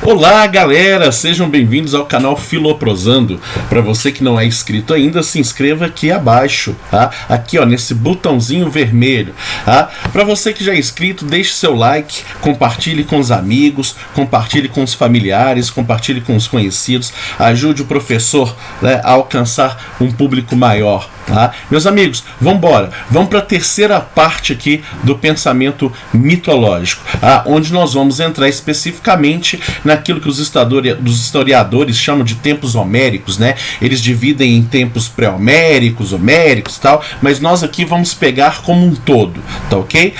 Olá galera, sejam bem-vindos ao canal Filoprosando. Para você que não é inscrito ainda, se inscreva aqui abaixo, tá? Aqui ó, nesse botãozinho vermelho, tá? Para você que já é inscrito, deixe seu like, compartilhe com os amigos, compartilhe com os familiares, compartilhe com os conhecidos, ajude o professor, né, a alcançar um público maior. Tá? Meus amigos, vamos embora. Vamos para a terceira parte aqui do pensamento mitológico, tá? Onde nós vamos entrar especificamente naquilo que os historiadores chamam de tempos homéricos, né? Eles dividem em tempos pré-homéricos, homéricos e tal, mas nós aqui vamos pegar como um todo, tá ok?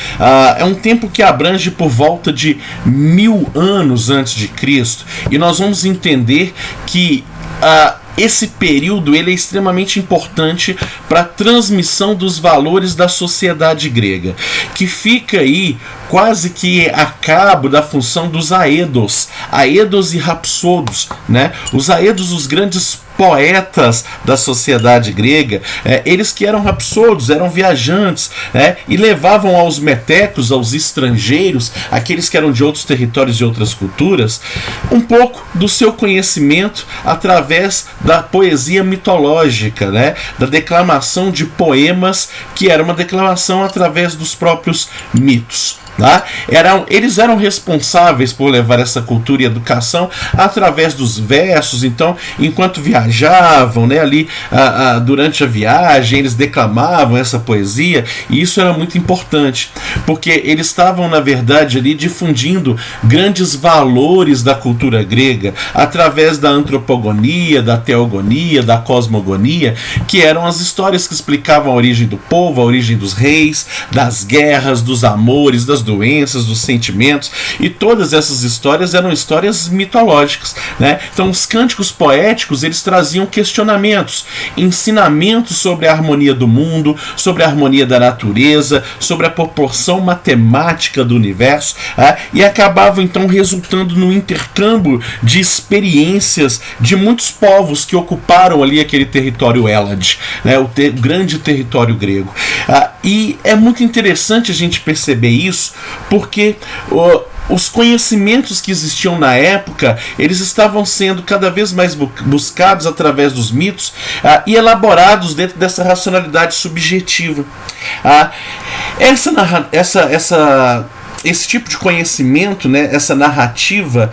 É um tempo que abrange por volta de 1000 anos antes de Cristo, e nós vamos entender que esse período ele é extremamente importante para a transmissão dos valores da sociedade grega, que fica aí quase que a cabo da função dos aedos e rapsodos, né? Os aedos, os grandes poetas da sociedade grega, eles que eram rapsodos, eram viajantes, né? E levavam aos metecos, aos estrangeiros, aqueles que eram de outros territórios e outras culturas, um pouco do seu conhecimento através da poesia mitológica, né? Da declamação de poemas, que era uma declamação através dos próprios mitos. Tá? Eles eram responsáveis por levar essa cultura e educação através dos versos. Então, enquanto viajavam, né, ali durante a viagem, eles declamavam essa poesia, e isso era muito importante, porque eles estavam, na verdade, ali difundindo grandes valores da cultura grega através da antropogonia, da teogonia, da cosmogonia, que eram as histórias que explicavam a origem do povo, a origem dos reis, das guerras, dos amores, das doenças, dos sentimentos, e todas essas histórias eram histórias mitológicas, né? Então os cânticos poéticos, eles traziam questionamentos, ensinamentos sobre a harmonia do mundo, sobre a harmonia da natureza, sobre a proporção matemática do universo, e acabavam então resultando no intercâmbio de experiências de muitos povos que ocuparam ali aquele território Hélade, né? O grande território grego. E é muito interessante a gente perceber isso, porque os conhecimentos que existiam na época, eles estavam sendo cada vez mais buscados através dos mitos e elaborados dentro dessa racionalidade subjetiva. Esse tipo de conhecimento, né, essa narrativa,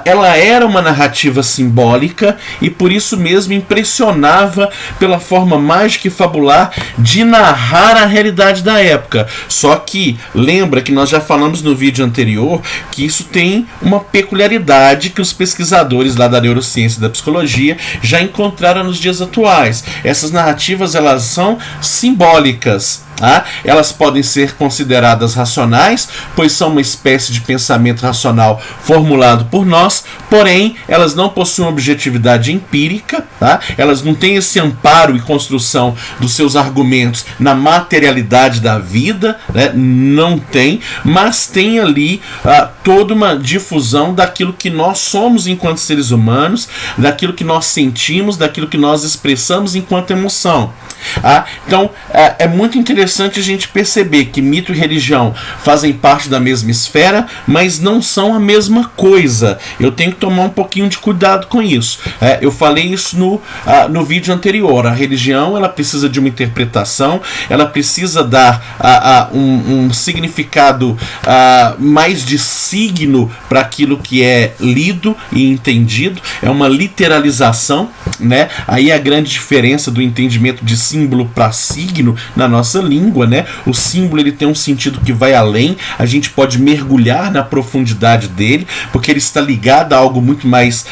ela era uma narrativa simbólica e por isso mesmo impressionava pela forma mágica e fabular de narrar a realidade da época. Só que lembra que nós já falamos no vídeo anterior que isso tem uma peculiaridade que os pesquisadores lá da neurociência e da psicologia já encontraram nos dias atuais. Essas narrativas, elas são simbólicas. Elas podem ser consideradas racionais, pois são uma espécie de pensamento racional formulado por nós, porém elas não possuem objetividade empírica, elas não têm esse amparo e construção dos seus argumentos na materialidade da vida, né? Não tem, mas tem ali toda uma difusão daquilo que nós somos enquanto seres humanos, daquilo que nós sentimos, daquilo que nós expressamos enquanto emoção. Então é muito interessante a gente perceber que mito e religião fazem parte da mesma esfera, mas não são a mesma coisa. Eu tenho que tomar um pouquinho de cuidado com isso. Eu falei isso no vídeo anterior. A religião, ela precisa de uma interpretação, ela precisa dar um significado mais de signo para aquilo que é lido e entendido. É uma literalização, né? Aí a grande diferença do entendimento de símbolo para signo na nossa língua, né? O símbolo, ele tem um sentido que vai além, a gente pode mergulhar na profundidade dele, porque ele está ligado a algo muito mais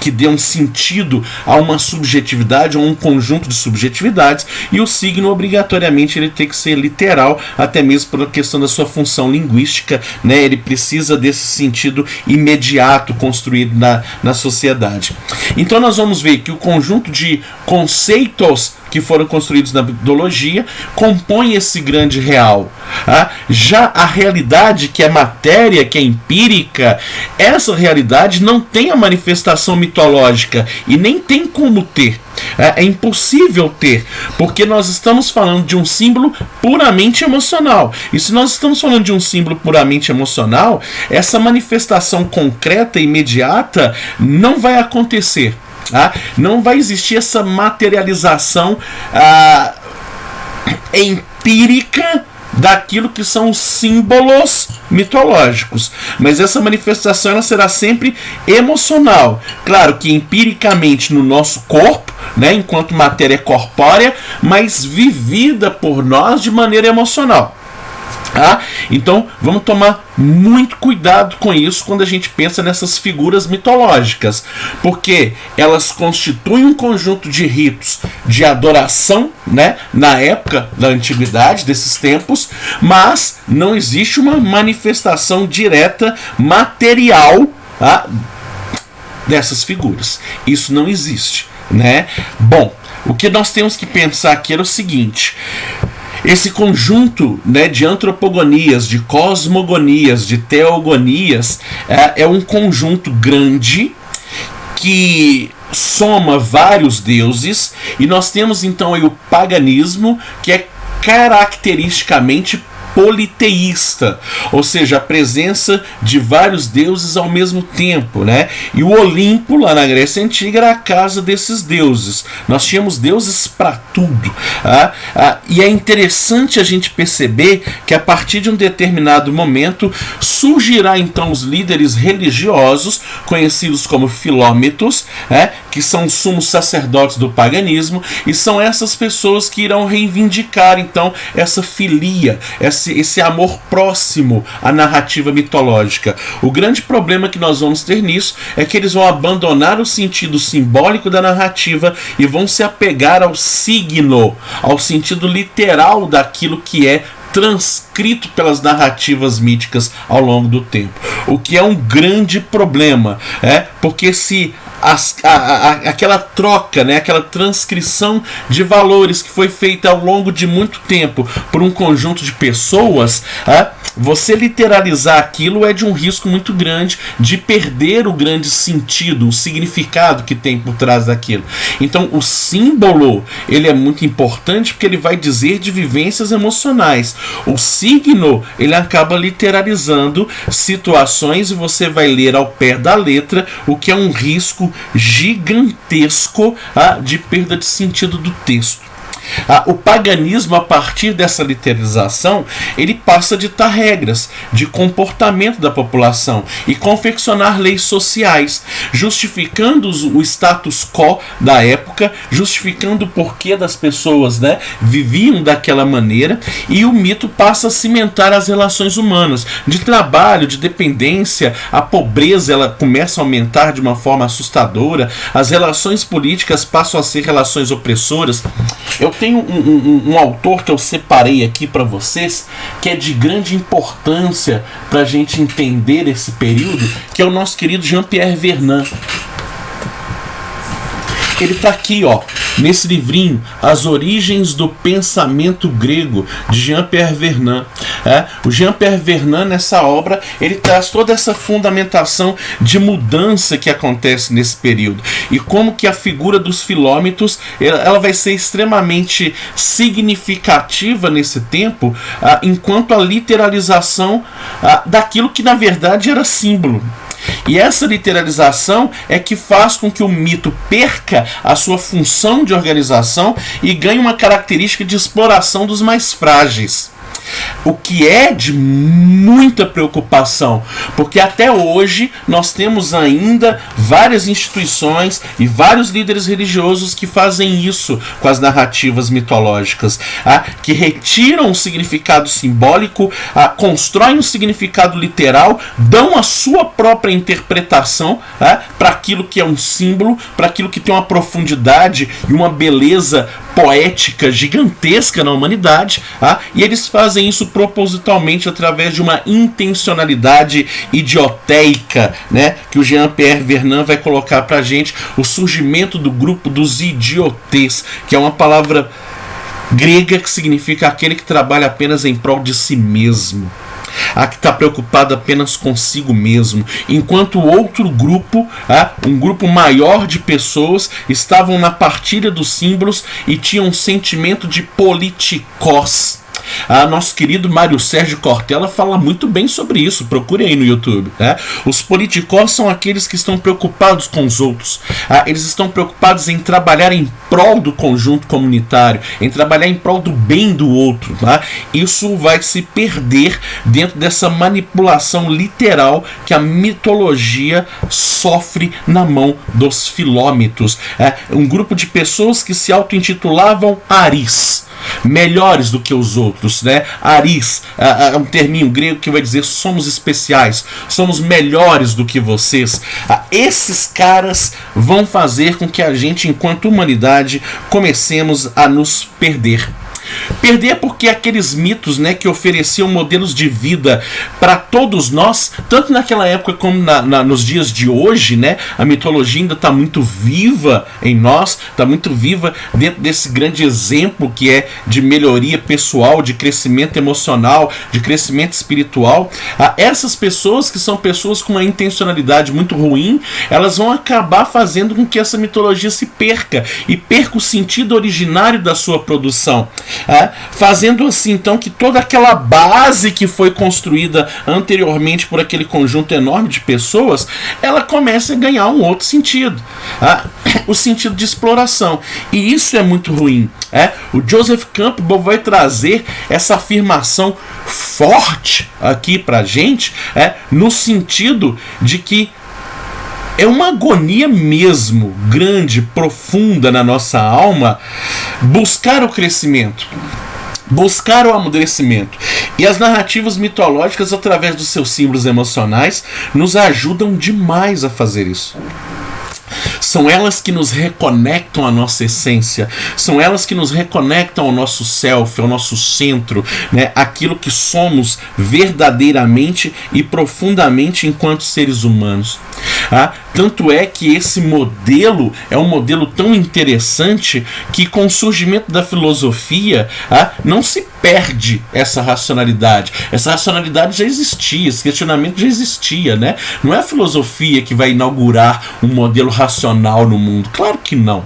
que dê um sentido a uma subjetividade, a um conjunto de subjetividades, e o signo, obrigatoriamente, ele tem que ser literal, até mesmo pela questão da sua função linguística, né? Ele precisa desse sentido imediato construído na sociedade. Então nós vamos ver que o conjunto de conceitos que foram construídos na mitologia compõem esse grande real. Já a realidade, que é matéria, que é empírica, essa realidade não tem a manifestação mitológica e nem tem como ter. É impossível ter, porque nós estamos falando de um símbolo puramente emocional. E se nós estamos falando de um símbolo puramente emocional, essa manifestação concreta e imediata não vai acontecer. Não vai existir essa materialização empírica daquilo que são os símbolos mitológicos, mas essa manifestação ela será sempre emocional, claro que empiricamente no nosso corpo, né, enquanto matéria corpórea, mas vivida por nós de maneira emocional. Então vamos tomar muito cuidado com isso quando a gente pensa nessas figuras mitológicas, porque elas constituem um conjunto de ritos de adoração, né, na época da antiguidade, desses tempos, mas não existe uma manifestação direta material dessas figuras. Isso não existe, né? Bom, o que nós temos que pensar aqui era o seguinte: esse conjunto, né, de antropogonias, de cosmogonias, de teogonias, é um conjunto grande que soma vários deuses, e nós temos então aí o paganismo, que é caracteristicamente politeísta, ou seja, a presença de vários deuses ao mesmo tempo, né? E o Olimpo, lá na Grécia Antiga, era a casa desses deuses. Nós tínhamos deuses para tudo. E é interessante a gente perceber que a partir de um determinado momento surgirá então os líderes religiosos, conhecidos como filómetos, que são os sumos sacerdotes do paganismo, e são essas pessoas que irão reivindicar então essa filia, esse amor próximo à narrativa mitológica. O grande problema que nós vamos ter nisso é que eles vão abandonar o sentido simbólico da narrativa e vão se apegar ao signo, ao sentido literal daquilo que é transcrito pelas narrativas míticas ao longo do tempo. O que é um grande problema, porque se aquela troca, né, aquela transcrição de valores que foi feita ao longo de muito tempo por um conjunto de pessoas, você literalizar aquilo é de um risco muito grande de perder o grande sentido, o significado que tem por trás daquilo. Então o símbolo, ele é muito importante porque ele vai dizer de vivências emocionais. O signo, ele acaba literalizando situações e você vai ler ao pé da letra, o que é um risco gigantesco de perda de sentido do texto. O paganismo, a partir dessa literalização, ele passa a ditar regras de comportamento da população e confeccionar leis sociais, justificando o status quo da época, justificando o porquê das pessoas, né, viviam daquela maneira, e o mito passa a cimentar as relações humanas de trabalho, de dependência. A pobreza ela começa a aumentar de uma forma assustadora, as relações políticas passam a ser relações opressoras. Eu tenho um autor que eu separei aqui para vocês, que é de grande importância para a gente entender esse período, que é o nosso querido Jean-Pierre Vernant. Ele está aqui, nesse livrinho, As Origens do Pensamento Grego, de Jean-Pierre Vernant. O Jean-Pierre Vernant, nessa obra, ele traz toda essa fundamentação de mudança que acontece nesse período, e como que a figura dos filómetos ela vai ser extremamente significativa nesse tempo, enquanto a literalização daquilo que na verdade era símbolo. E essa literalização é que faz com que o mito perca a sua função de organização e ganhe uma característica de exploração dos mais frágeis. O que é de muita preocupação, porque até hoje nós temos ainda várias instituições e vários líderes religiosos que fazem isso com as narrativas mitológicas, que retiram o significado simbólico, constroem um significado literal, dão a sua própria interpretação para aquilo que é um símbolo, para aquilo que tem uma profundidade e uma beleza poética gigantesca na humanidade, e eles fazem isso propositalmente através de uma intencionalidade idiotéica, né, que o Jean-Pierre Vernant vai colocar pra gente, o surgimento do grupo dos idiotes, que é uma palavra grega que significa aquele que trabalha apenas em prol de si mesmo, a que está preocupado apenas consigo mesmo, enquanto outro grupo, um grupo maior de pessoas, estavam na partilha dos símbolos e tinham um sentimento de politikos. Nosso querido Mário Sérgio Cortella fala muito bem sobre isso, procure aí no YouTube. Os politikos são aqueles que estão preocupados com os outros, eles estão preocupados em trabalhar em prol do conjunto comunitário, em trabalhar em prol do bem do outro. Isso vai se perder dentro dessa manipulação literal que a mitologia sofre na mão dos filómitos. Um grupo de pessoas que se auto-intitulavam aris, melhores do que os outros, né? Aris é um terminho grego que vai dizer somos especiais, somos melhores do que vocês. Esses caras vão fazer com que a gente, enquanto humanidade, comecemos a nos perder. Perder porque aqueles mitos, né, que ofereciam modelos de vida para todos nós, tanto naquela época como nos dias de hoje, né, a mitologia ainda está muito viva em nós, está muito viva dentro desse grande exemplo que é de melhoria pessoal, de crescimento emocional, de crescimento espiritual. Essas pessoas que são pessoas com uma intencionalidade muito ruim, elas vão acabar fazendo com que essa mitologia se perca e perca o sentido originário da sua produção. Fazendo assim então que toda aquela base que foi construída anteriormente por aquele conjunto enorme de pessoas, ela começa a ganhar um outro sentido, o sentido de exploração, e isso é muito ruim. O Joseph Campbell vai trazer essa afirmação forte aqui pra gente, no sentido de que é uma agonia mesmo, grande, profunda na nossa alma, buscar o crescimento, buscar o amadurecimento. E as narrativas mitológicas, através dos seus símbolos emocionais, nos ajudam demais a fazer isso. São elas que nos reconectam à nossa essência, são elas que nos reconectam ao nosso self, ao nosso centro, né? Aquilo que somos verdadeiramente e profundamente enquanto seres humanos. Tanto é que esse modelo é um modelo tão interessante que, com o surgimento da filosofia, não se perde essa racionalidade. Essa racionalidade já existia, esse questionamento já existia, né? Não é a filosofia que vai inaugurar um modelo racional no mundo, claro que não.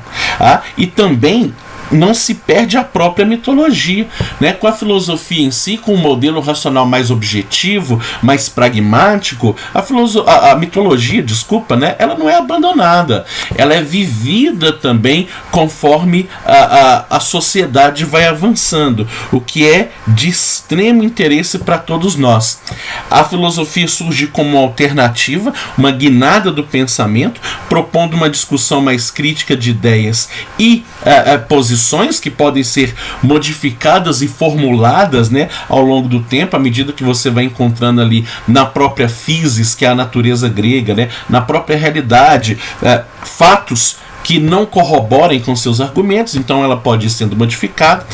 E também não se perde a própria mitologia, né? Com a filosofia em si, com um modelo racional mais objetivo, mais pragmático, a mitologia, né? Ela não é abandonada, ela é vivida também conforme a sociedade vai avançando, o que é de extremo interesse para todos nós. A filosofia surge como uma alternativa, uma guinada do pensamento, propondo uma discussão mais crítica de ideias e posições que podem ser modificadas e formuladas, né, ao longo do tempo, à medida que você vai encontrando ali na própria physis, que é a natureza grega, né, na própria realidade, fatos que não corroborem com seus argumentos, então ela pode ir sendo modificada,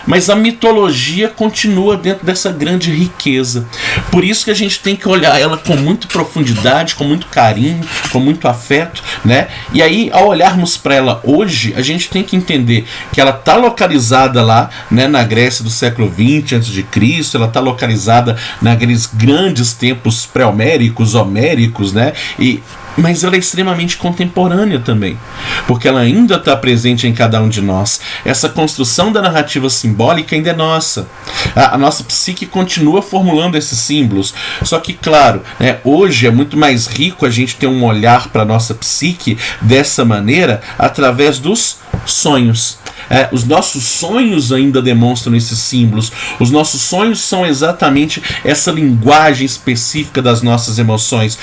mas a mitologia continua dentro dessa grande riqueza. Por isso que a gente tem que olhar ela com muita profundidade, com muito carinho, com muito afeto, né? E aí, ao olharmos para ela hoje, a gente tem que entender que ela está localizada lá, né, na Grécia do século XX a.C., ela está localizada naqueles grandes tempos pré-homéricos, homéricos, né? Mas ela é extremamente contemporânea também, porque ela ainda está presente em cada um de nós. Essa construção da narrativa simbólica ainda é nossa. A nossa psique continua formulando esses símbolos. Só que, claro, né, hoje é muito mais rico a gente ter um olhar para a nossa psique dessa maneira, através dos sonhos. Os nossos sonhos ainda demonstram esses símbolos. Os nossos sonhos são exatamente essa linguagem específica das nossas emoções,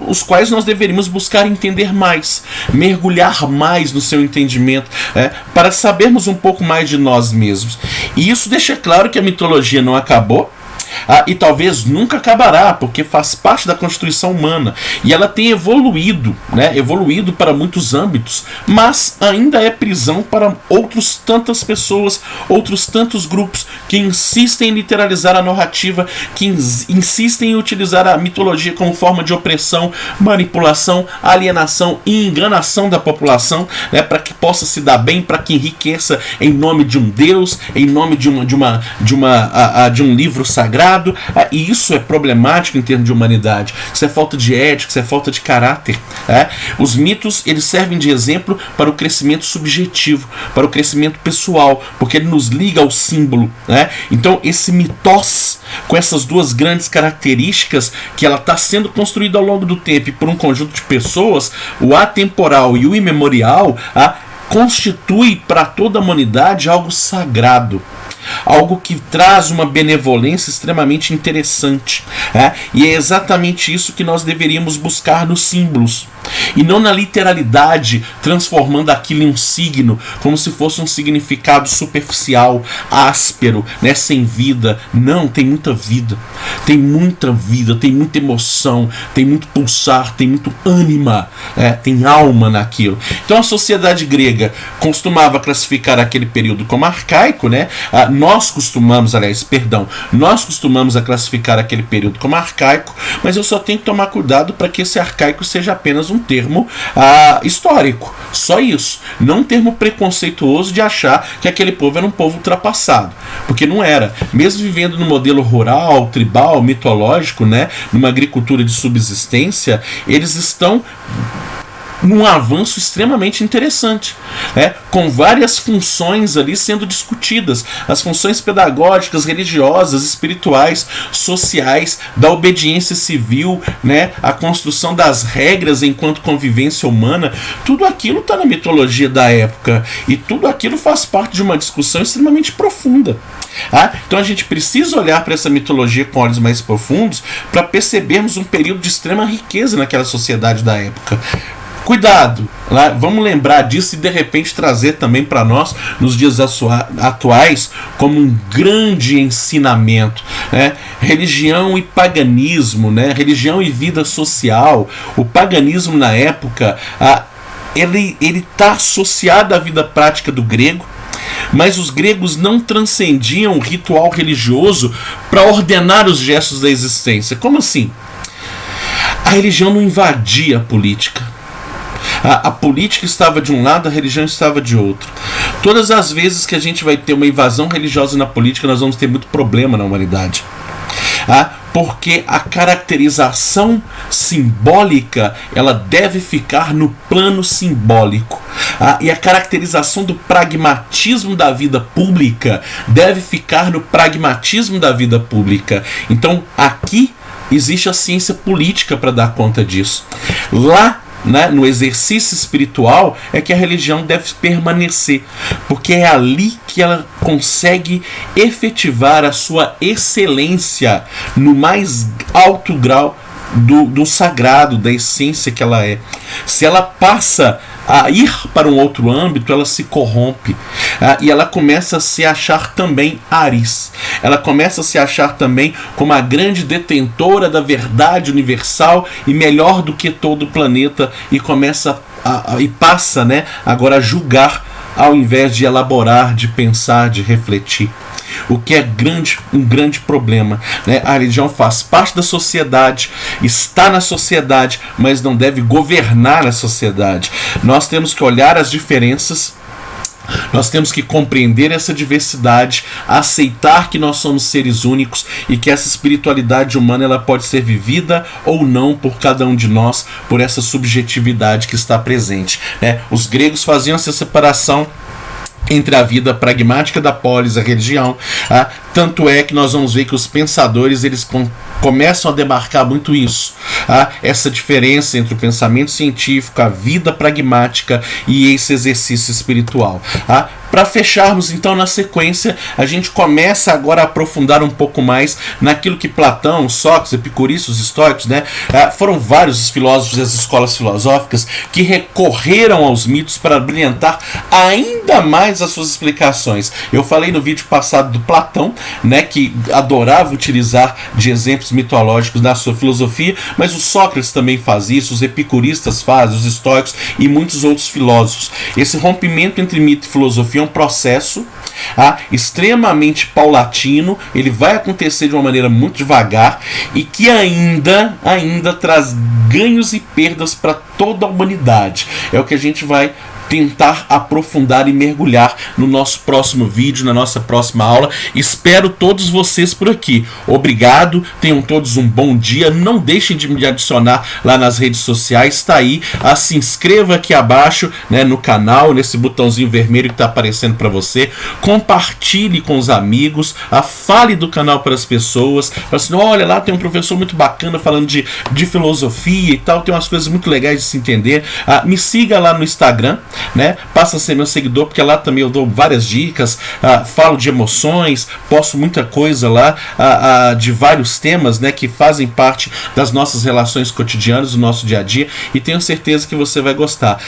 os quais nós deveríamos buscar entender mais, mergulhar mais no seu entendimento, para sabermos um pouco mais de nós mesmos. E isso deixa claro que a mitologia não acabou. e talvez nunca acabará, porque faz parte da constituição humana, e ela tem evoluído, né, evoluído para muitos âmbitos, mas ainda é prisão para outros tantas pessoas, outros tantos grupos que insistem em literalizar a narrativa, que insistem em utilizar a mitologia como forma de opressão, manipulação, alienação e enganação da população, né, para que possa se dar bem, para que enriqueça em nome de um Deus, em nome de um livro sagrado. E isso é problemático em termos de humanidade. Isso é falta de ética, isso é falta de caráter. Os mitos, eles servem de exemplo para o crescimento subjetivo, para o crescimento pessoal, porque ele nos liga ao símbolo, né? Então esse mitós, com essas duas grandes características, que ela está sendo construída ao longo do tempo e por um conjunto de pessoas, o atemporal e o imemorial, constitui para toda a humanidade algo sagrado, algo que traz uma benevolência extremamente interessante, e é exatamente isso que nós deveríamos buscar nos símbolos, e não na literalidade, transformando aquilo em um signo, como se fosse um significado superficial, áspero, né, sem vida. Não, tem muita vida, tem muita vida, tem muita emoção, tem muito pulsar, tem muito ânima, tem alma naquilo. Então a sociedade grega costumava classificar aquele período como arcaico, né? Nós costumamos a classificar aquele período como arcaico, mas eu só tenho que tomar cuidado para que esse arcaico seja apenas um termo histórico, só isso, não um termo preconceituoso de achar que aquele povo era um povo ultrapassado, porque não era. Mesmo vivendo no modelo rural, tribal, mitológico, né, numa agricultura de subsistência, eles estão num avanço extremamente interessante, né? Com várias funções ali sendo discutidas, as funções pedagógicas, religiosas, espirituais, sociais, da obediência civil, né? A construção das regras enquanto convivência humana, tudo aquilo está na mitologia da época, e tudo aquilo faz parte de uma discussão extremamente profunda. Então a gente precisa olhar para essa mitologia com olhos mais profundos para percebermos um período de extrema riqueza naquela sociedade da época. Cuidado, vamos lembrar disso e de repente trazer também para nós, nos dias atuais, como um grande ensinamento, né? Religião e paganismo, né? Religião e vida social. O paganismo na época, ele está associado à vida prática do grego, mas os gregos não transcendiam o ritual religioso para ordenar os gestos da existência. Como assim? A religião não invadia a política. A política estava de um lado, a religião estava de outro. Todas as vezes que a gente vai ter uma invasão religiosa na política, nós vamos ter muito problema na humanidade. Porque a caracterização simbólica, ela deve ficar no plano simbólico. E a caracterização do pragmatismo da vida pública deve ficar no pragmatismo da vida pública. Então aqui existe a ciência política para dar conta disso. Lá, né, no exercício espiritual, é que a religião deve permanecer, porque é ali que ela consegue efetivar a sua excelência no mais alto grau do sagrado, da essência que ela é. Se ela passa a ir para um outro âmbito, ela se corrompe, e ela começa a se achar também Aris. Ela começa a se achar também como a grande detentora da verdade universal e melhor do que todo o planeta, e começa e passa, né, agora a julgar ao invés de elaborar, de pensar, de refletir. O que é um grande problema, né? A religião faz parte da sociedade, está na sociedade, mas não deve governar a sociedade. Nós temos que olhar as diferenças, nós temos que compreender essa diversidade, aceitar que nós somos seres únicos e que essa espiritualidade humana, ela pode ser vivida ou não por cada um de nós, por essa subjetividade que está presente, né? Os gregos faziam essa separação entre a vida pragmática da polis e a religião, tanto é que nós vamos ver que os pensadores, eles começam a demarcar muito isso, essa diferença entre o pensamento científico, a vida pragmática e esse exercício espiritual. Para fecharmos então na sequência, a gente começa agora a aprofundar um pouco mais naquilo que Platão, Sócrates, Epicurista, os estoicos, né, foram vários os filósofos das escolas filosóficas que recorreram aos mitos para brilhantar ainda mais as suas explicações. Eu falei no vídeo passado do Platão, né, que adorava utilizar de exemplos mitológicos na sua filosofia, mas o Sócrates também faz isso, os epicuristas fazem, os estoicos e muitos outros filósofos. Esse rompimento entre mito e filosofia é um processo extremamente paulatino, ele vai acontecer de uma maneira muito devagar e que ainda traz ganhos e perdas para toda a humanidade. É o que a gente vai tentar aprofundar e mergulhar no nosso próximo vídeo, na nossa próxima aula. Espero todos vocês por aqui. Obrigado, tenham todos um bom dia. Não deixem de me adicionar lá nas redes sociais, está aí. Se inscreva aqui abaixo, né, no canal, nesse botãozinho vermelho que está aparecendo para você. Compartilhe com os amigos, fale do canal para as pessoas. Fala assim, olha lá, tem um professor muito bacana falando de filosofia e tal, tem umas coisas muito legais de se entender. Me siga lá no Instagram, né? Passa a ser meu seguidor, porque lá também eu dou várias dicas, falo de emoções, posto muita coisa lá de vários temas, né, que fazem parte das nossas relações cotidianas, do nosso dia a dia, e tenho certeza que você vai gostar.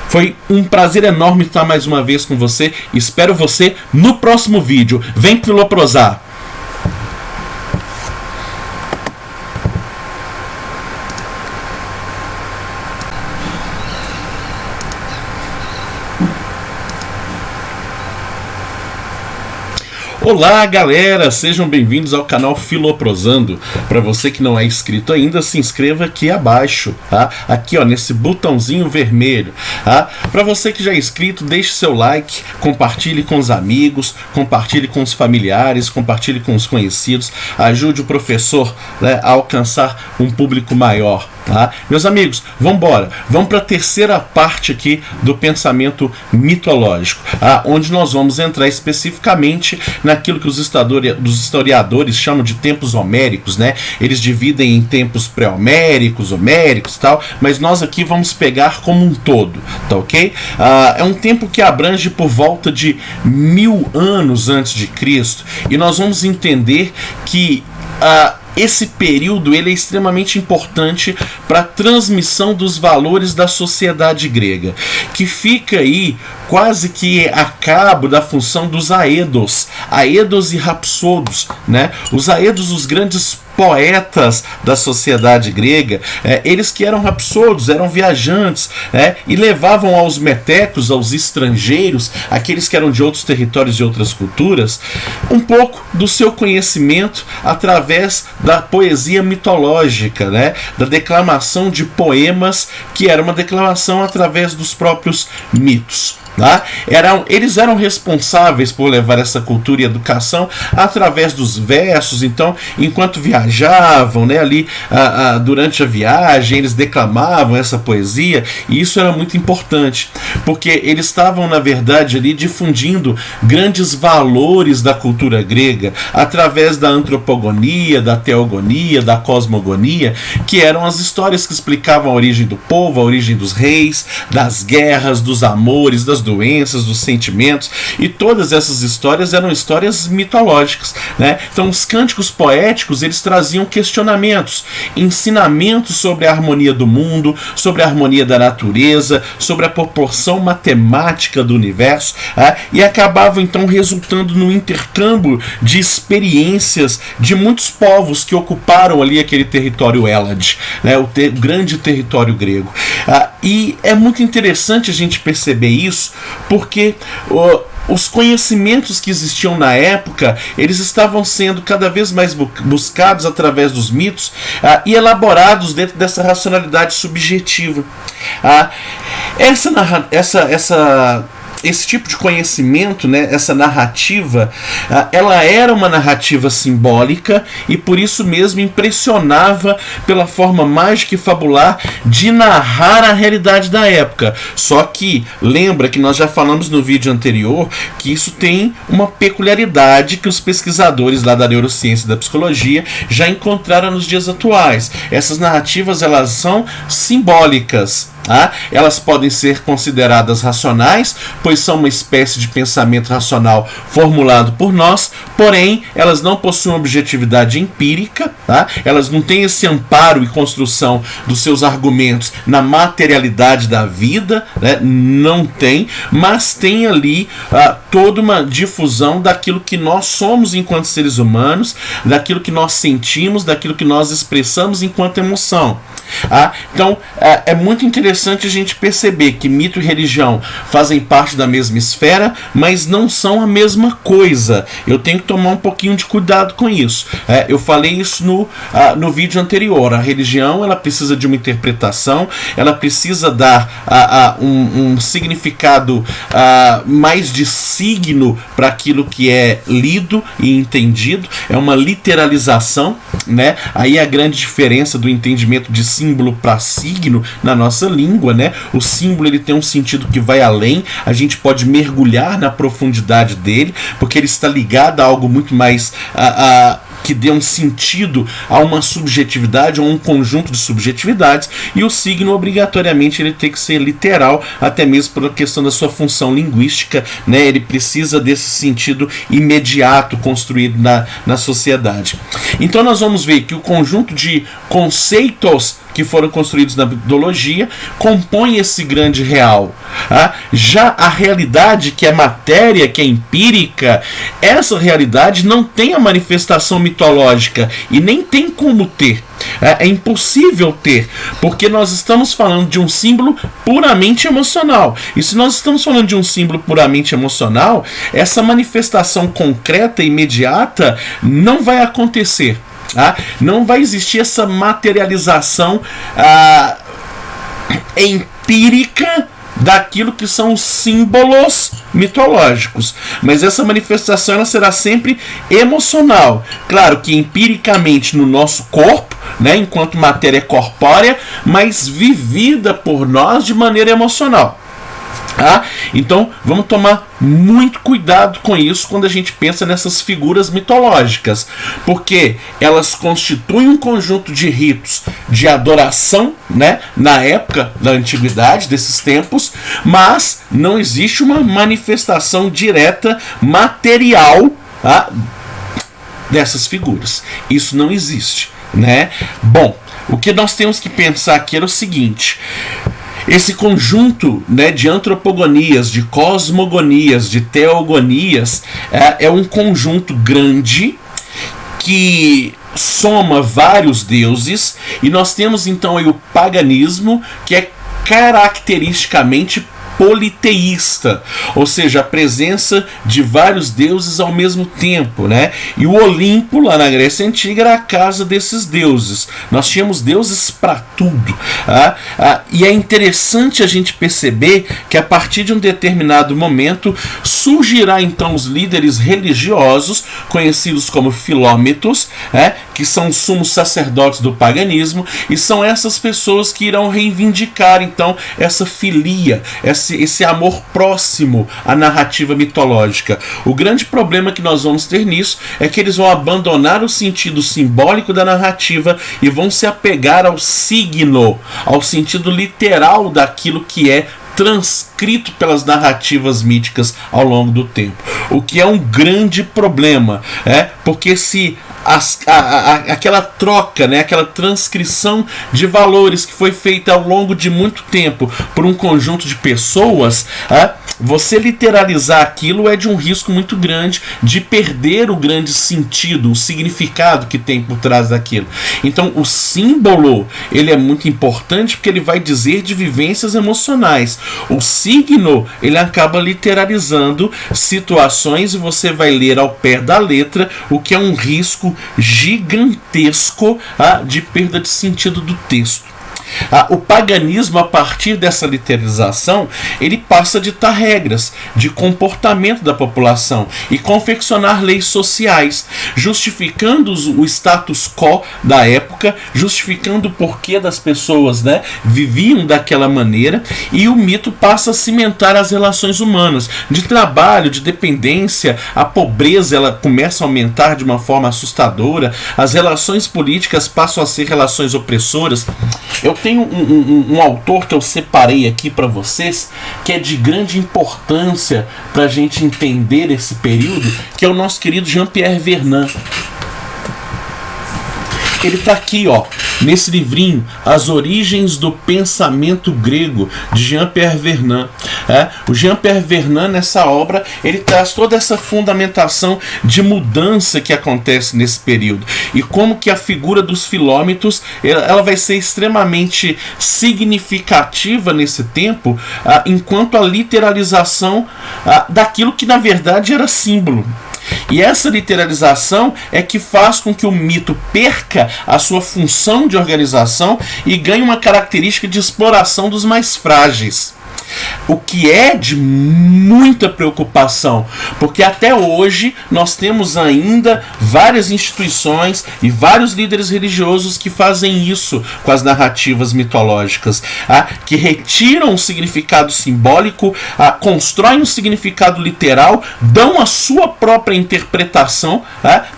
Foi um prazer enorme estar mais uma vez com você. Espero você no próximo vídeo. Vem filoprosar! Olá galera, sejam bem-vindos ao canal Filoprosando. Para você que não é inscrito ainda, se inscreva aqui abaixo, tá? Aqui ó, nesse botãozinho vermelho, tá? Para você que já é inscrito, deixe seu like, compartilhe com os amigos, compartilhe com os familiares, compartilhe com os conhecidos, ajude o professor, né, a alcançar um público maior. Tá? Meus amigos, vamos embora. Vamos para a terceira parte aqui do pensamento mitológico, onde nós vamos entrar especificamente naquilo que os historiadores chamam de tempos homéricos, né? Eles dividem em tempos pré-homéricos, homéricos e tal, mas nós aqui vamos pegar como um todo, tá ok? É um tempo que abrange por volta de 1000 anos antes de Cristo, e nós vamos entender que esse período ele é extremamente importante para a transmissão dos valores da sociedade grega, que fica aí quase que a cabo da função dos aedos e rapsodos, né? Os aedos, os grandes poetas da sociedade grega, eles que eram rapsodos, eram viajantes, e levavam aos metecos, aos estrangeiros, aqueles que eram de outros territórios e outras culturas, um pouco do seu conhecimento através da poesia mitológica, né? Da declamação de poemas, que era uma declamação através dos próprios mitos. Tá? Eles eram responsáveis por levar essa cultura e educação através dos versos. Então, enquanto viajavam, né, ali durante a viagem, eles declamavam essa poesia, e isso era muito importante, porque eles estavam, na verdade, ali difundindo grandes valores da cultura grega através da antropogonia, da teogonia, da cosmogonia, que eram as histórias que explicavam a origem do povo, a origem dos reis, das guerras, dos amores, das doenças, dos sentimentos, e todas essas histórias eram histórias mitológicas, né? Então os cânticos poéticos, eles traziam questionamentos, ensinamentos sobre a harmonia do mundo, sobre a harmonia da natureza, sobre a proporção matemática do universo, e acabavam então resultando no intercâmbio de experiências de muitos povos que ocuparam ali aquele território Hélade, né? O grande território grego. E é muito interessante a gente perceber isso, porque os conhecimentos que existiam na época, eles estavam sendo cada vez mais buscados através dos mitos e elaborados dentro dessa racionalidade subjetiva. Essa esse tipo de conhecimento, né, essa narrativa, ela era uma narrativa simbólica e por isso mesmo impressionava pela forma mágica e fabular de narrar a realidade da época. Só que lembra que nós já falamos no vídeo anterior que isso tem uma peculiaridade que os pesquisadores lá da neurociência e da psicologia já encontraram nos dias atuais. Essas narrativas, elas são simbólicas. Elas podem ser consideradas racionais, pois são uma espécie de pensamento racional formulado por nós, porém elas não possuem objetividade empírica, elas não têm esse amparo e construção dos seus argumentos na materialidade da vida, né? Não tem, mas tem ali toda uma difusão daquilo que nós somos enquanto seres humanos, daquilo que nós sentimos, daquilo que nós expressamos enquanto emoção. Então é muito interessante a gente perceber que mito e religião fazem parte da mesma esfera, mas não são a mesma coisa. Eu tenho que tomar um pouquinho de cuidado com isso. Eu falei isso no vídeo anterior. A religião, ela precisa de uma interpretação, ela precisa dar um significado mais de signo para aquilo que é lido e entendido. É uma literalização, né? Aí a grande diferença do entendimento de símbolo para signo na nossa língua, né? O símbolo, ele tem um sentido que vai além, a gente pode mergulhar na profundidade dele, porque ele está ligado a algo muito mais que dê um sentido a uma subjetividade ou um conjunto de subjetividades, e o signo obrigatoriamente ele tem que ser literal, até mesmo pela questão da sua função linguística, né? Ele precisa desse sentido imediato construído na sociedade. Então nós vamos ver que o conjunto de conceitos que foram construídos na mitologia compõe esse grande real. Já a realidade, que é matéria, que é empírica, essa realidade não tem a manifestação mitológica e nem tem como ter. É impossível ter, porque nós estamos falando de um símbolo puramente emocional. E se nós estamos falando de um símbolo puramente emocional, essa manifestação concreta e imediata não vai acontecer. Não vai existir essa materialização empírica daquilo que são os símbolos mitológicos, mas essa manifestação ela será sempre emocional, claro que empiricamente no nosso corpo, né, enquanto matéria corpórea, mas vivida por nós de maneira emocional. Então vamos tomar muito cuidado com isso quando a gente pensa nessas figuras mitológicas, porque elas constituem um conjunto de ritos de adoração, né, na época da antiguidade, desses tempos, mas não existe uma manifestação direta material dessas figuras. Isso não existe, né? Bom, o que nós temos que pensar aqui era o seguinte: esse conjunto, né, de antropogonias, de cosmogonias, de teogonias, é um conjunto grande que soma vários deuses, e nós temos então aí o paganismo, que é caracteristicamente politeísta, ou seja, a presença de vários deuses ao mesmo tempo, né? E o Olimpo, lá na Grécia Antiga, era a casa desses deuses. Nós tínhamos deuses para tudo. E é interessante a gente perceber que a partir de um determinado momento surgirá então os líderes religiosos, conhecidos como filómetos, que são os sumos sacerdotes do paganismo, e são essas pessoas que irão reivindicar então essa filia, esse amor próximo à narrativa mitológica. O grande problema que nós vamos ter nisso é que eles vão abandonar o sentido simbólico da narrativa e vão se apegar ao signo, ao sentido literal daquilo que é transcrito pelas narrativas míticas ao longo do tempo. O que é um grande problema, porque se aquela troca, né, aquela transcrição de valores que foi feita ao longo de muito tempo por um conjunto de pessoas, você literalizar aquilo é de um risco muito grande de perder o grande sentido, o significado que tem por trás daquilo. Então o símbolo, ele é muito importante porque ele vai dizer de vivências emocionais. O signo, ele acaba literalizando situações e você vai ler ao pé da letra, o que é um risco gigantesco de perda de sentido do texto. O paganismo, a partir dessa literalização, ele passa a ditar regras de comportamento da população e confeccionar leis sociais, justificando o status quo da época, justificando o porquê das pessoas, né, viviam daquela maneira, e o mito passa a cimentar as relações humanas de trabalho, de dependência. A pobreza ela começa a aumentar de uma forma assustadora, as relações políticas passam a ser relações opressoras. Eu tenho um autor que eu separei aqui para vocês, que é de grande importância para a gente entender esse período, que é o nosso querido Jean-Pierre Vernant. Ele está aqui, ó, nesse livrinho, As Origens do Pensamento Grego, de Jean-Pierre Vernant. O Jean-Pierre Vernant, nessa obra, ele traz toda essa fundamentação de mudança que acontece nesse período. E como que a figura dos filômetros ela vai ser extremamente significativa nesse tempo, enquanto a literalização daquilo que, na verdade, era símbolo. E essa literalização é que faz com que o mito perca a sua função de organização e ganhe uma característica de exploração dos mais frágeis. O que é de muita preocupação, porque até hoje nós temos ainda várias instituições e vários líderes religiosos que fazem isso com as narrativas mitológicas, que retiram o significado simbólico, constroem um significado literal, dão a sua própria interpretação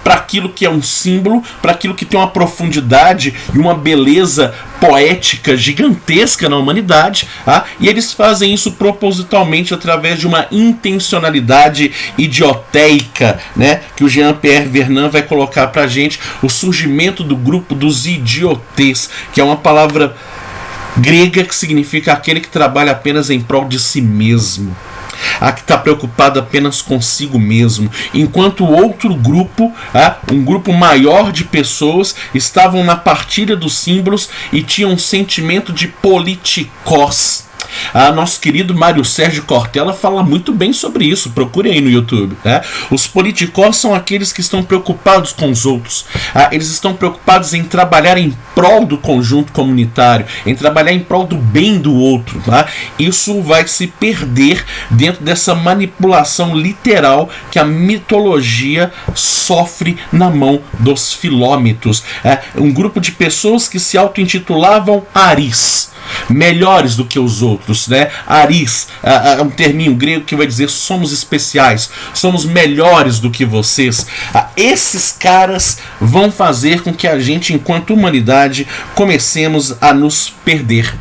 para aquilo que é um símbolo, para aquilo que tem uma profundidade e uma beleza poética gigantesca na humanidade, e eles fazem isso propositalmente através de uma intencionalidade idioteica, né, que o Jean-Pierre Vernant vai colocar pra gente, o surgimento do grupo dos idiotes, que é uma palavra grega que significa aquele que trabalha apenas em prol de si mesmo, que está preocupado apenas consigo mesmo, enquanto o outro grupo, um grupo maior de pessoas, estavam na partilha dos símbolos e tinham um sentimento de politikos. Nosso querido Mário Sérgio Cortella fala muito bem sobre isso, procure aí no YouTube. Os politikos são aqueles que estão preocupados com os outros, eles estão preocupados em trabalhar em prol do conjunto comunitário, em trabalhar em prol do bem do outro. Isso vai se perder dentro dessa manipulação literal que a mitologia sofre na mão dos filômetros. Um grupo de pessoas que se auto-intitulavam aris, melhores do que os outros, né? Aris é um terminho grego que vai dizer somos especiais, somos melhores do que vocês. Esses caras vão fazer com que a gente, enquanto humanidade, comecemos a nos perder.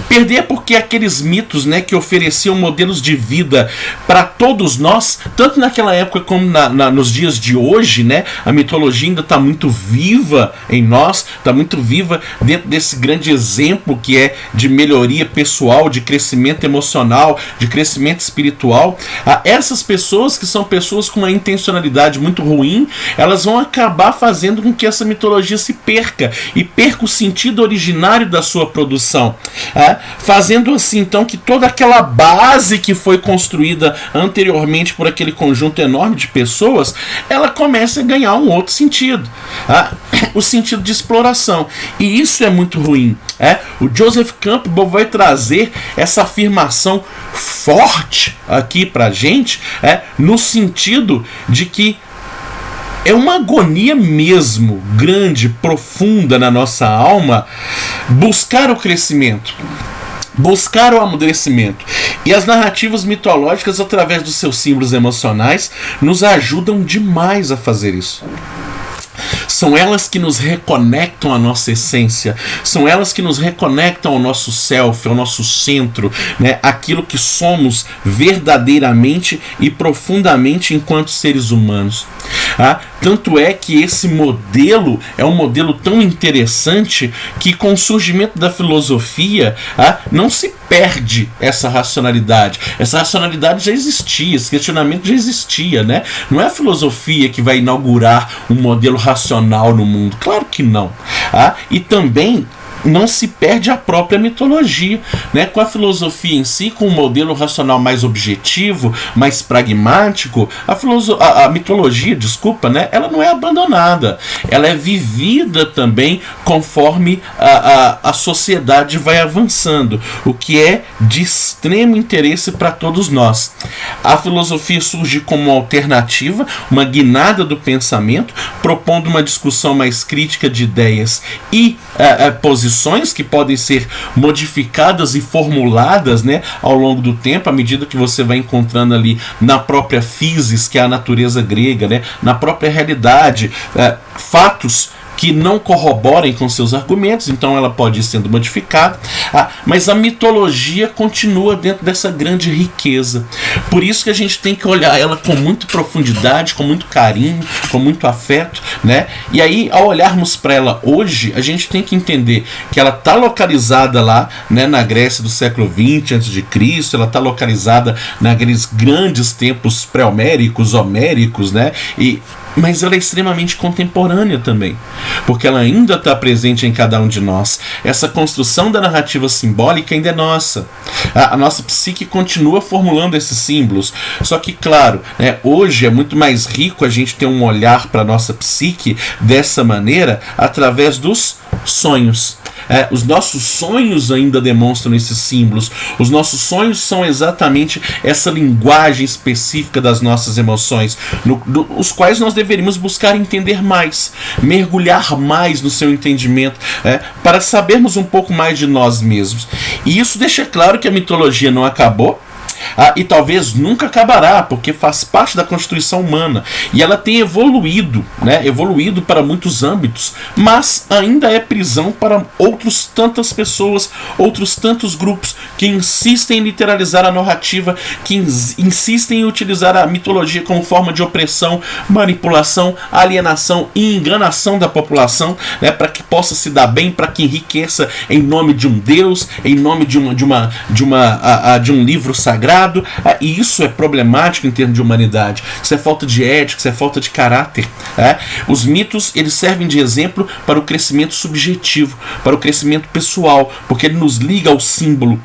Perder porque aqueles mitos, né, que ofereciam modelos de vida para todos nós, tanto naquela época como nos dias de hoje, né, a mitologia ainda está muito viva em nós, está muito viva dentro desse grande exemplo que é de melhoria pessoal, de crescimento emocional, de crescimento espiritual. Essas pessoas que são pessoas com uma intencionalidade muito ruim, elas vão acabar fazendo com que essa mitologia se perca e perca o sentido originário da sua produção. Fazendo assim então que toda aquela base que foi construída anteriormente por aquele conjunto enorme de pessoas, ela começa a ganhar um outro sentido, o sentido de exploração, e isso é muito ruim. O Joseph Campbell vai trazer essa afirmação forte aqui pra gente, no sentido de que é uma agonia mesmo, grande, profunda na nossa alma, buscar o crescimento, buscar o amadurecimento. E as narrativas mitológicas, através dos seus símbolos emocionais, nos ajudam demais a fazer isso. São elas que nos reconectam à nossa essência, são elas que nos reconectam ao nosso self, ao nosso centro, né? Aquilo que somos verdadeiramente e profundamente enquanto seres humanos. Tanto é que esse modelo é um modelo tão interessante que, com o surgimento da filosofia, não se perde essa racionalidade. Essa racionalidade já existia, esse questionamento já existia, né? Não é a filosofia que vai inaugurar um modelo racional no mundo, claro que não. E também não se perde a própria mitologia, né? Com a filosofia em si, com um modelo racional mais objetivo, mais pragmático, a mitologia, desculpa, né? Ela não é abandonada, ela é vivida também conforme a sociedade vai avançando, o que é de extremo interesse para todos nós. A filosofia surge como uma alternativa, uma guinada do pensamento, propondo uma discussão mais crítica de ideias e posições que podem ser modificadas e formuladas, né, ao longo do tempo, à medida que você vai encontrando ali na própria physis, que é a natureza grega, né, na própria realidade, fatos que não corroborem com seus argumentos, então ela pode ir sendo modificada, mas a mitologia continua dentro dessa grande riqueza. Por isso que a gente tem que olhar ela com muita profundidade, com muito carinho, com muito afeto, né? E aí, ao olharmos para ela hoje, a gente tem que entender que ela está localizada lá, né, na Grécia do século XX a.C., ela está localizada naqueles grandes tempos pré-homéricos, homéricos, né? Mas ela é extremamente contemporânea também, porque ela ainda está presente em cada um de nós. Essa construção da narrativa simbólica ainda é nossa. A nossa psique continua formulando esses símbolos. Só que, claro, né, hoje é muito mais rico a gente ter um olhar para a nossa psique dessa maneira através dos sonhos. Os nossos sonhos ainda demonstram esses símbolos. Os nossos sonhos são exatamente essa linguagem específica das nossas emoções, os quais nós deveríamos buscar entender mais, mergulhar mais no seu entendimento, para sabermos um pouco mais de nós mesmos. E isso deixa claro que a mitologia não acabou, e talvez nunca acabará, porque faz parte da constituição humana, e ela tem evoluído, né? Evoluído para muitos âmbitos, mas ainda é prisão para outros tantas pessoas, outros tantos grupos que insistem em literalizar a narrativa, que insistem em utilizar a mitologia como forma de opressão, manipulação, alienação e enganação da população, né? Para que possa se dar bem, para que enriqueça em nome de um Deus, em nome de um livro sagrado. E isso é problemático em termos de humanidade. Isso é falta de ética, isso é falta de caráter. Os mitos, eles servem de exemplo para o crescimento subjetivo, para o crescimento pessoal, porque ele nos liga ao símbolo.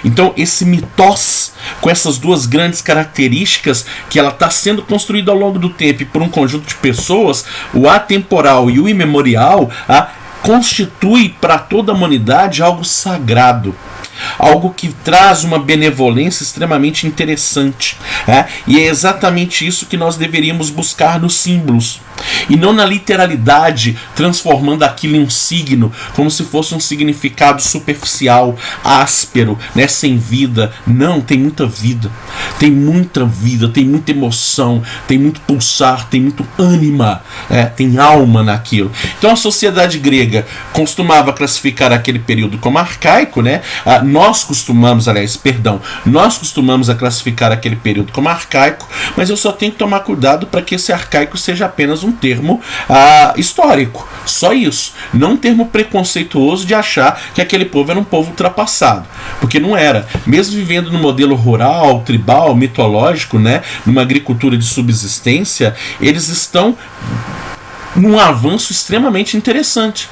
Então esse mitós, com essas duas grandes características, que ela está sendo construída ao longo do tempo e por um conjunto de pessoas, o atemporal e o imemorial, constitui para toda a humanidade algo sagrado, algo que traz uma benevolência extremamente interessante, e é exatamente isso que nós deveríamos buscar nos símbolos, e não na literalidade, transformando aquilo em um signo, como se fosse um significado superficial, áspero, né, sem vida. Não, tem muita vida, tem muita emoção, tem muito pulsar, tem muito ânima, tem alma naquilo. Então a sociedade grega costumava classificar aquele período como arcaico, né? Nós costumamos a classificar aquele período como arcaico, mas eu só tenho que tomar cuidado para que esse arcaico seja apenas um termo histórico, só isso, não um termo preconceituoso de achar que aquele povo era um povo ultrapassado, porque não era. Mesmo vivendo no modelo rural, tribal, mitológico, né, numa agricultura de subsistência, eles estão num avanço extremamente interessante,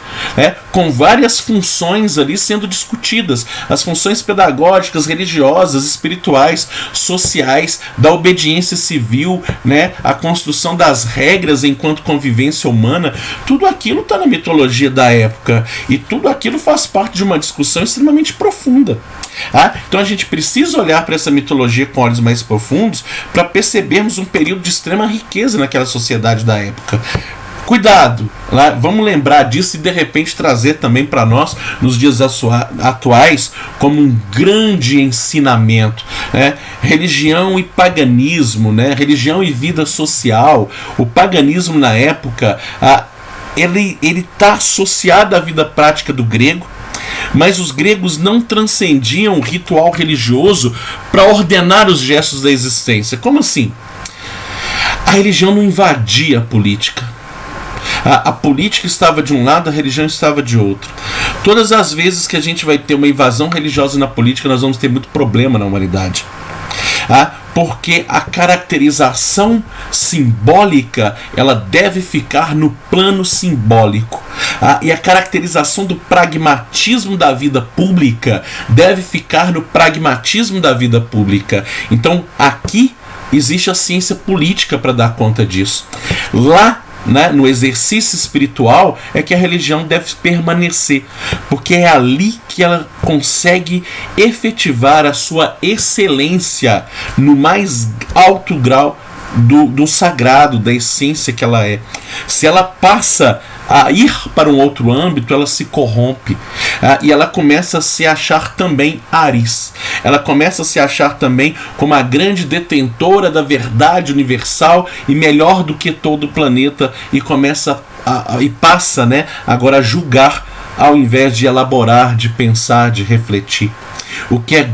com várias funções ali sendo discutidas, as funções pedagógicas, religiosas, espirituais, sociais, da obediência civil, né, a construção das regras enquanto convivência humana. Tudo aquilo está na mitologia da época, e tudo aquilo faz parte de uma discussão extremamente profunda. Então a gente precisa olhar para essa mitologia com olhos mais profundos para percebermos um período de extrema riqueza naquela sociedade da época. Cuidado, vamos lembrar disso e de repente trazer também para nós, nos dias atuais, como um grande ensinamento. Religião e paganismo, religião e vida social. O paganismo na época, ele está associado à vida prática do grego, mas os gregos não transcendiam o ritual religioso para ordenar os gestos da existência. Como assim? A religião não invadia a política. A política estava de um lado, a religião estava de outro. Todas as vezes que a gente vai ter uma invasão religiosa na política, nós vamos ter muito problema na humanidade. porque a caracterização simbólica ela deve ficar no plano simbólico, e a caracterização do pragmatismo da vida pública deve ficar no pragmatismo da vida pública. Então aqui existe a ciência política para dar conta disso. Lá, né, no exercício espiritual é que a religião deve permanecer, porque é ali que ela consegue efetivar a sua excelência no mais alto grau do sagrado, da essência que ela é. Se ela passa a ir para um outro âmbito, ela se corrompe, e ela começa a se achar também Aris. Ela começa a se achar também como a grande detentora da verdade universal e melhor do que todo o planeta, e começa e passa, né, agora a julgar ao invés de elaborar, de pensar, de refletir. O que é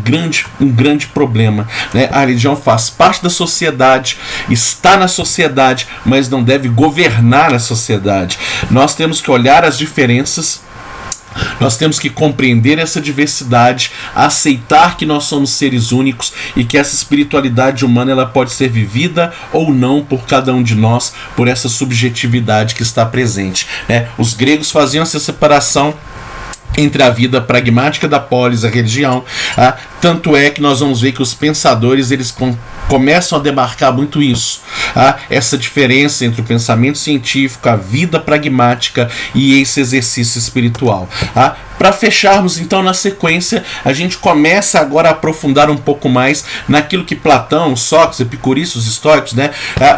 um grande problema, né? A religião faz parte da sociedade, está na sociedade, mas não deve governar a sociedade. Nós temos que olhar as diferenças, nós temos que compreender essa diversidade, aceitar que nós somos seres únicos e que essa espiritualidade humana ela pode ser vivida ou não por cada um de nós, por essa subjetividade que está presente, né? Os gregos faziam essa separação entre a vida pragmática da polis e a religião, tanto é que nós vamos ver que os pensadores eles começam a demarcar muito isso, essa diferença entre o pensamento científico, a vida pragmática e esse exercício espiritual. Para fecharmos então na sequência, a gente começa agora a aprofundar um pouco mais naquilo que Platão, Sócrates, Epicuristas, os estoicos, né,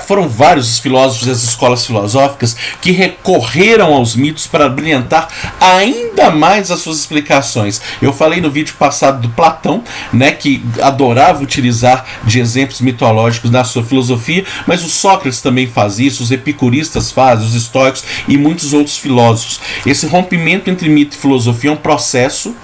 foram vários os filósofos das escolas filosóficas que recorreram aos mitos para brilhantar ainda mais as suas explicações. Eu falei no vídeo passado do Platão, né, que adorava utilizar de exemplos mitológicos na sua filosofia, mas o Sócrates também faz isso, os epicuristas fazem, os estoicos e muitos outros filósofos. Esse rompimento entre mito e filosofia é um processo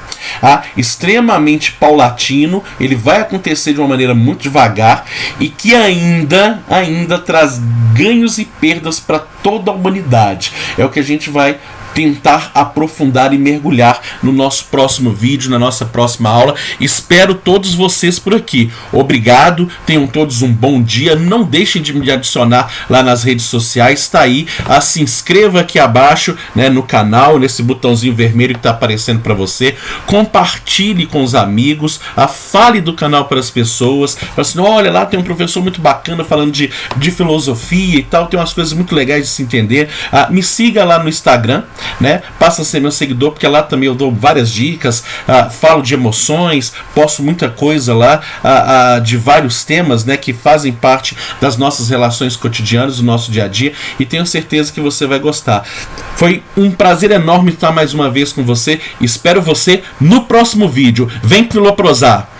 extremamente paulatino, ele vai acontecer de uma maneira muito devagar e que ainda traz ganhos e perdas para toda a humanidade. É o que a gente vai tentar aprofundar e mergulhar no nosso próximo vídeo, na nossa próxima aula. Espero todos vocês por aqui. Obrigado, tenham todos um bom dia. Não deixem de me adicionar lá nas redes sociais, está aí. Se inscreva aqui abaixo, né, no canal, nesse botãozinho vermelho que está aparecendo para você. Compartilhe com os amigos, fale do canal para as pessoas. Fala assim, olha lá, tem um professor muito bacana falando de filosofia e tal, tem umas coisas muito legais de se entender. Me siga lá no Instagram, né? Passa a ser meu seguidor, porque lá também eu dou várias dicas, falo de emoções, posto muita coisa lá, de vários temas, né, que fazem parte das nossas relações cotidianas, do nosso dia a dia, e tenho certeza que você vai gostar. Foi um prazer enorme estar mais uma vez com você. Espero você no próximo vídeo. Vem filoprosar!